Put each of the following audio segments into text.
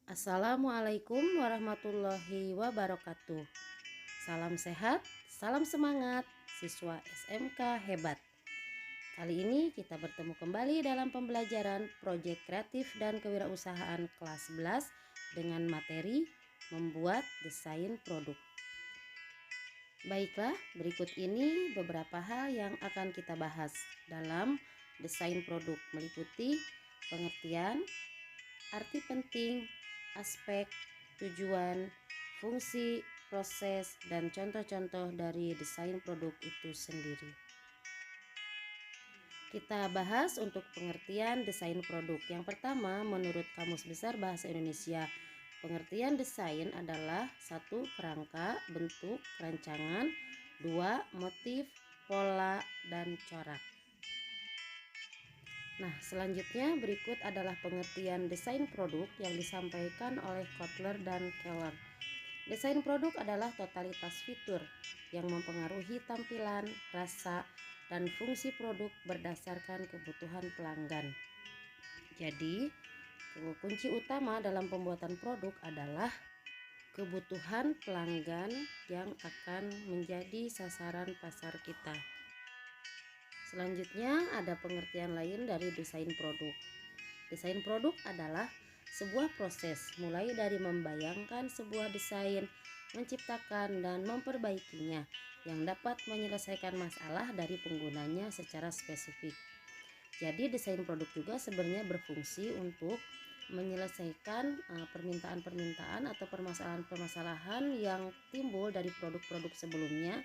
Assalamualaikum warahmatullahi wabarakatuh. Salam sehat, salam semangat, siswa SMK hebat. Kali ini kita bertemu kembali dalam pembelajaran proyek kreatif dan kewirausahaan kelas 11 dengan materi membuat desain produk. Baiklah, berikut ini beberapa hal yang akan kita bahas dalam desain produk, meliputi pengertian, arti penting, aspek, tujuan, fungsi, proses, dan contoh-contoh dari desain produk itu sendiri. Kita bahas untuk pengertian desain produk. Yang pertama, menurut Kamus Besar Bahasa Indonesia, pengertian desain adalah 1. Kerangka, bentuk, rancangan. 2. Motif, pola, dan corak. Nah, selanjutnya berikut adalah pengertian desain produk yang disampaikan oleh Kotler dan Keller. Desain produk adalah totalitas fitur yang mempengaruhi tampilan, rasa, dan fungsi produk berdasarkan kebutuhan pelanggan. Jadi, kunci utama dalam pembuatan produk adalah kebutuhan pelanggan yang akan menjadi sasaran pasar kita. Selanjutnya ada pengertian lain dari desain produk. Desain produk adalah sebuah proses mulai dari membayangkan sebuah desain, menciptakan dan memperbaikinya yang dapat menyelesaikan masalah dari penggunanya secara spesifik. Jadi desain produk juga sebenarnya berfungsi untuk menyelesaikan permintaan-permintaan atau permasalahan-permasalahan yang timbul dari produk-produk sebelumnya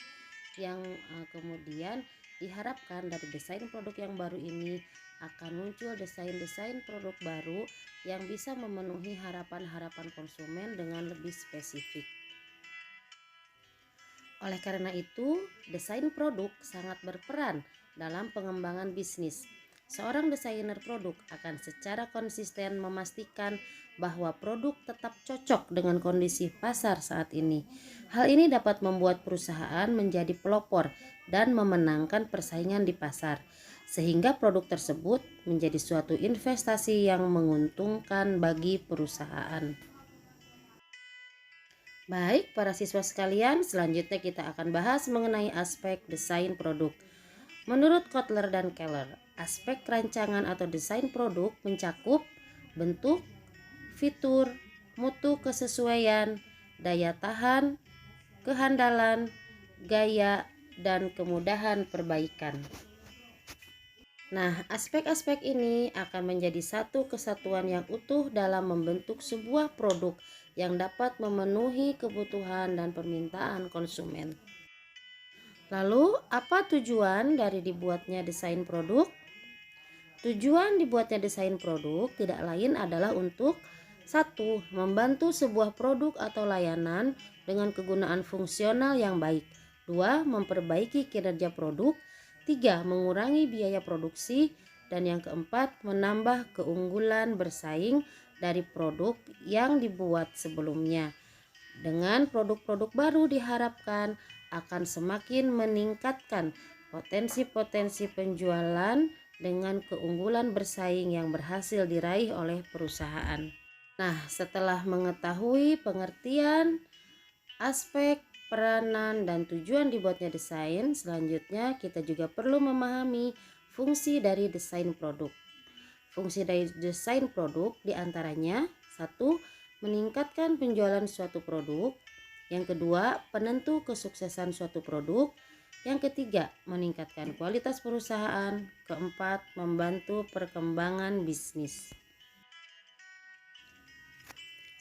yang kemudian diharapkan dari desain produk yang baru ini akan muncul desain-desain produk baru yang bisa memenuhi harapan-harapan konsumen dengan lebih spesifik. Oleh karena itu, desain produk sangat berperan dalam pengembangan bisnis. Seorang desainer produk akan secara konsisten memastikan bahwa produk tetap cocok dengan kondisi pasar saat ini. Hal ini dapat membuat perusahaan menjadi pelopor dan memenangkan persaingan di pasar, sehingga produk tersebut menjadi suatu investasi yang menguntungkan bagi perusahaan. Baik, para siswa sekalian, selanjutnya kita akan bahas mengenai aspek desain produk. Menurut Kotler dan Keller, aspek rancangan atau desain produk mencakup bentuk, fitur, mutu kesesuaian, daya tahan, kehandalan, gaya, dan kemudahan perbaikan. Nah, aspek-aspek ini akan menjadi satu kesatuan yang utuh dalam membentuk sebuah produk yang dapat memenuhi kebutuhan dan permintaan konsumen. Lalu, apa tujuan dari dibuatnya desain produk? Tujuan dibuatnya desain produk tidak lain adalah untuk 1. Membantu sebuah produk atau layanan dengan kegunaan fungsional yang baik. 2. Memperbaiki kinerja produk. 3. Mengurangi biaya produksi. Dan yang keempat, menambah keunggulan bersaing dari produk yang dibuat sebelumnya. Dengan produk-produk baru diharapkan akan semakin meningkatkan potensi-potensi penjualan dengan keunggulan bersaing yang berhasil diraih oleh perusahaan. Nah, setelah mengetahui pengertian, aspek, peranan, dan tujuan dibuatnya desain, selanjutnya kita juga perlu memahami fungsi dari desain produk. Fungsi dari desain produk diantaranya 1. Meningkatkan penjualan suatu produk. Yang kedua, penentu kesuksesan suatu produk. Yang ketiga, meningkatkan kualitas perusahaan. Keempat, membantu perkembangan bisnis.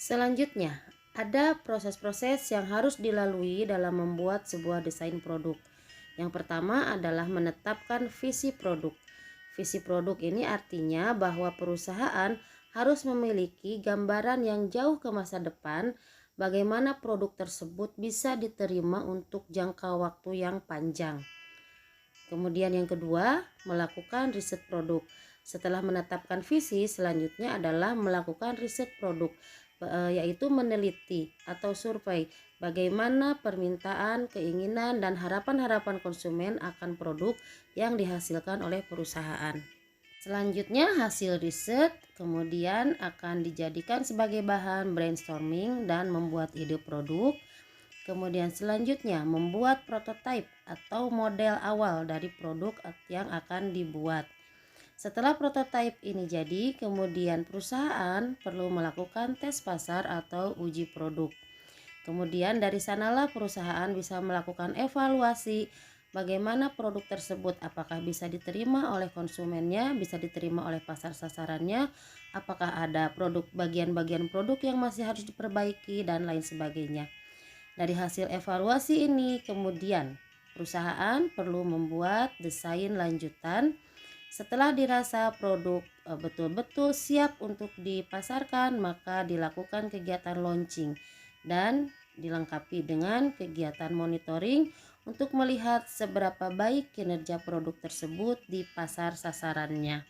Selanjutnya, ada proses-proses yang harus dilalui dalam membuat sebuah desain produk. Yang pertama adalah menetapkan visi produk. Visi produk ini artinya bahwa perusahaan harus memiliki gambaran yang jauh ke masa depan bagaimana produk tersebut bisa diterima untuk jangka waktu yang panjang. Kemudian yang kedua, melakukan riset produk. Setelah menetapkan visi, selanjutnya adalah melakukan riset produk, yaitu meneliti atau survei bagaimana permintaan, keinginan, dan harapan-harapan konsumen akan produk yang dihasilkan oleh perusahaan. Selanjutnya hasil riset kemudian akan dijadikan sebagai bahan brainstorming dan membuat ide produk. Kemudian selanjutnya membuat prototipe atau model awal dari produk yang akan dibuat. Setelah prototipe ini jadi, kemudian perusahaan perlu melakukan tes pasar atau uji produk. Kemudian dari sanalah perusahaan bisa melakukan evaluasi bagaimana produk tersebut, apakah bisa diterima oleh konsumennya, bisa diterima oleh pasar sasarannya, apakah ada produk bagian-bagian produk yang masih harus diperbaiki dan lain sebagainya. Dari hasil evaluasi ini kemudian perusahaan perlu membuat desain lanjutan. Setelah dirasa produk betul-betul siap untuk dipasarkan, maka dilakukan kegiatan launching dan dilengkapi dengan kegiatan monitoring untuk melihat seberapa baik kinerja produk tersebut di pasar sasarannya.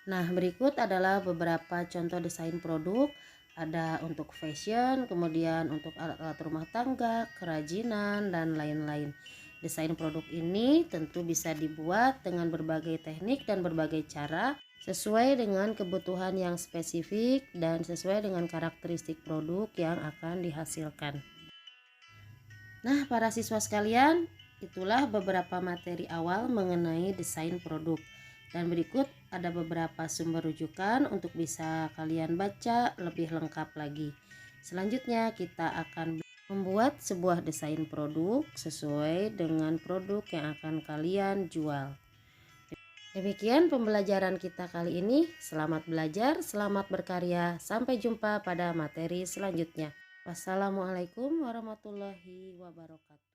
Nah, berikut adalah beberapa contoh desain produk. Ada untuk fashion, kemudian untuk alat-alat rumah tangga, kerajinan, dan lain-lain. Desain produk ini tentu bisa dibuat dengan berbagai teknik dan berbagai cara sesuai dengan kebutuhan yang spesifik dan sesuai dengan karakteristik produk yang akan dihasilkan. Nah, para siswa sekalian, itulah beberapa materi awal mengenai desain produk. Dan berikut ada beberapa sumber rujukan untuk bisa kalian baca lebih lengkap lagi. Selanjutnya kita akan membuat sebuah desain produk sesuai dengan produk yang akan kalian jual. Demikian pembelajaran kita kali ini. Selamat belajar, selamat berkarya. Sampai jumpa pada materi selanjutnya. Wassalamualaikum warahmatullahi wabarakatuh.